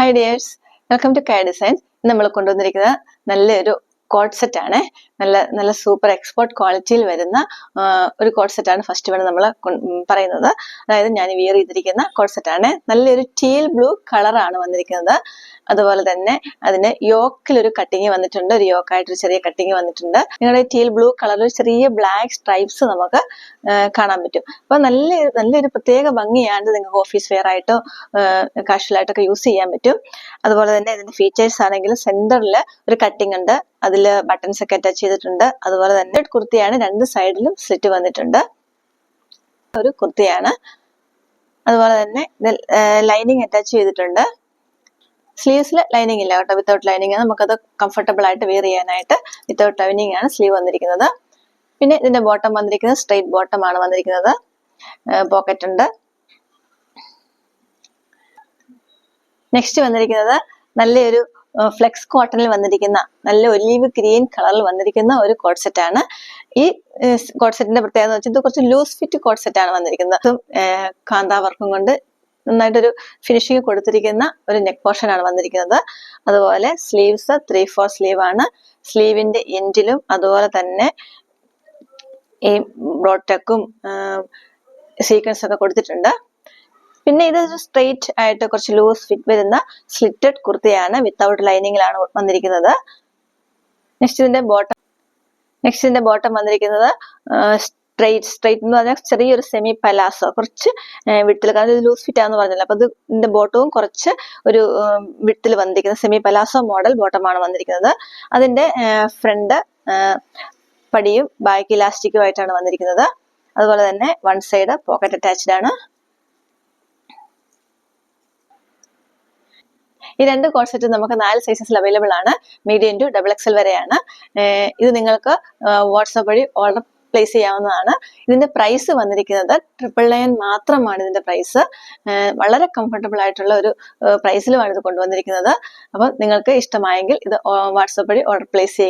Hi dears, welcome to care designs. നമ്മൾ കൊണ്ടുവന്നിരിക്കുന്നത് നല്ലൊരു കോഡ് സെറ്റ് ആണ്. നല്ല സൂപ്പർ എക്സ്പോർട്ട് ക്വാളിറ്റിയിൽ വരുന്ന ഒരു കോഡ് സെറ്റ് ആണ് ഫസ്റ്റ് വേണം നമ്മൾ പറയുന്നത്. അതായത് ഞാൻ വിയർ ചെയ്തിരിക്കുന്ന കോഡ് സെറ്റ് ആണ്. നല്ലൊരു ടീൽ ബ്ലൂ കളറാണ് വന്നിരിക്കുന്നത്. അതുപോലെ തന്നെ അതിന് യോക്കിലൊരു കട്ടിങ് വന്നിട്ടുണ്ട്, ഒരു യോക്കായിട്ടൊരു ചെറിയ കട്ടിങ് വന്നിട്ടുണ്ട്. നിങ്ങളുടെ ടീൽ ബ്ലൂ കളറിൽ ചെറിയ ബ്ലാക്ക് സ്ട്രൈപ്സ് നമുക്ക് കാണാൻ പറ്റും. അപ്പൊ നല്ലൊരു പ്രത്യേക ഭംഗിയാണ്. നിങ്ങൾക്ക് ഓഫീസ് വെയർ ആയിട്ടോ കാഷ്വൽ ആയിട്ടൊക്കെ യൂസ് ചെയ്യാൻ പറ്റും. അതുപോലെ തന്നെ ഇതിന്റെ ഫീച്ചേഴ്സ് ആണെങ്കിൽ സെന്ററിൽ ഒരു കട്ടിങ് ഉണ്ട്, അതിൽ ബട്ടൺസ് ഒക്കെ അറ്റാച്ച് ചെയ്തിട്ടുണ്ട്. അതുപോലെ തന്നെ കുർത്തിയാണ്, രണ്ട് സൈഡിലും സ്ലിറ്റ് വന്നിട്ടുണ്ട്, ഒരു കുർത്തിയാണ്. അതുപോലെ തന്നെ ലൈനിങ് അറ്റാച്ച് ചെയ്തിട്ടുണ്ട്. സ്ലീവ്സിൽ ലൈനിങ് ഇല്ല കേട്ടോ, വിത്തൗട്ട് ലൈനിങ്. നമുക്കത് കംഫർട്ടബിൾ ആയിട്ട് വെയർ ചെയ്യാനായിട്ട് വിത്തൗട്ട് ലൈനിങ് ആണ് സ്ലീവ് വന്നിരിക്കുന്നത്. പിന്നെ ഇതിന്റെ ബോട്ടം വന്നിരിക്കുന്നത് സ്ട്രെയിറ്റ് ബോട്ടം ആണ് വന്നിരിക്കുന്നത്. പോക്കറ്റ് ഉണ്ട്. നെക്സ്റ്റ് വന്നിരിക്കുന്നത് നല്ലൊരു ഫ്ലെക്സ് കോട്ടണിൽ വന്നിരിക്കുന്ന നല്ല ഒലീവ് ഗ്രീൻ കളറിൽ വന്നിരിക്കുന്ന ഒരു കോഡ് സെറ്റ് ആണ്. ഈ കോഡ് സെറ്റിന്റെ പ്രത്യേകത എന്ന് വെച്ചാൽ ഇത് കുറച്ച് ലൂസ് ഫിറ്റ് കോഡ് സെറ്റ് ആണ് വന്നിരിക്കുന്നത്. കാന്താ വർക്കും കൊണ്ട് നന്നായിട്ടൊരു ഫിനിഷിങ് കൊടുത്തിരിക്കുന്ന ഒരു നെക്ക് പോർഷൻ ആണ് വന്നിരിക്കുന്നത്. അതുപോലെ സ്ലീവ്സ് 3/4 സ്ലീവ് ആണ്. സ്ലീവിന്റെ എൻഡിലും അതുപോലെ തന്നെ ഈ ബ്രോട്ടക്കും സീക്വൻസ് ഒക്കെ കൊടുത്തിട്ടുണ്ട്. പിന്നെ ഇത് സ്ട്രെയിറ്റ് ആയിട്ട് കുറച്ച് ലൂസ് ഫിറ്റ് വരുന്ന സ്ലിറ്റഡ് കുർത്തിയാണ്, വിത്തൗട്ട് ലൈനിങ്ങിലാണ് വന്നിരിക്കുന്നത്. നെക്സ്റ്റ് ഇതിന്റെ ബോട്ടം വന്നിരിക്കുന്നത് സ്ട്രെയിറ്റ് എന്ന് പറഞ്ഞാൽ ചെറിയൊരു സെമി പലാസോ, കുറച്ച് വിട്ടിൽ, കാരണം ഇത് ലൂസ് ഫിറ്റ് ആണെന്ന് പറഞ്ഞല്ലോ. അപ്പൊ ഇതിന്റെ ബോട്ടവും കുറച്ച് ഒരു വിട്ടിൽ വന്നിരിക്കുന്ന സെമി പലാസോ മോഡൽ ബോട്ടമാണ് വന്നിരിക്കുന്നത്. അതിന്റെ ഫ്രണ്ട് പടിയും ബാക്ക് ഇലാസ്റ്റിക്കും ആയിട്ടാണ് വന്നിരിക്കുന്നത്. അതുപോലെ തന്നെ വൺ സൈഡ് പോക്കറ്റ് അറ്റാച്ച്ഡ് ആണ്. ഈ രണ്ട് കോഡ് സെറ്റ് നമുക്ക് 4 സൈസസിൽ അവൈലബിൾ ആണ്. മീഡിയം ടു XXL വരെയാണ്. ഇത് നിങ്ങൾക്ക് വാട്സാപ്പ് വഴി ഓർഡർ പ്ലേസ് ചെയ്യാവുന്നതാണ്. ഇതിന്റെ പ്രൈസ് വന്നിരിക്കുന്നത് 999 മാത്രമാണ്. ഇതിന്റെ പ്രൈസ് വളരെ കംഫർട്ടബിൾ ആയിട്ടുള്ള ഒരു പ്രൈസിലുമാണ് ഇത് കൊണ്ടുവന്നിരിക്കുന്നത്. അപ്പം നിങ്ങൾക്ക് ഇഷ്ടമായെങ്കിൽ ഇത് വാട്സാപ്പ് വഴി ഓർഡർ പ്ലേസ് ചെയ്യുക.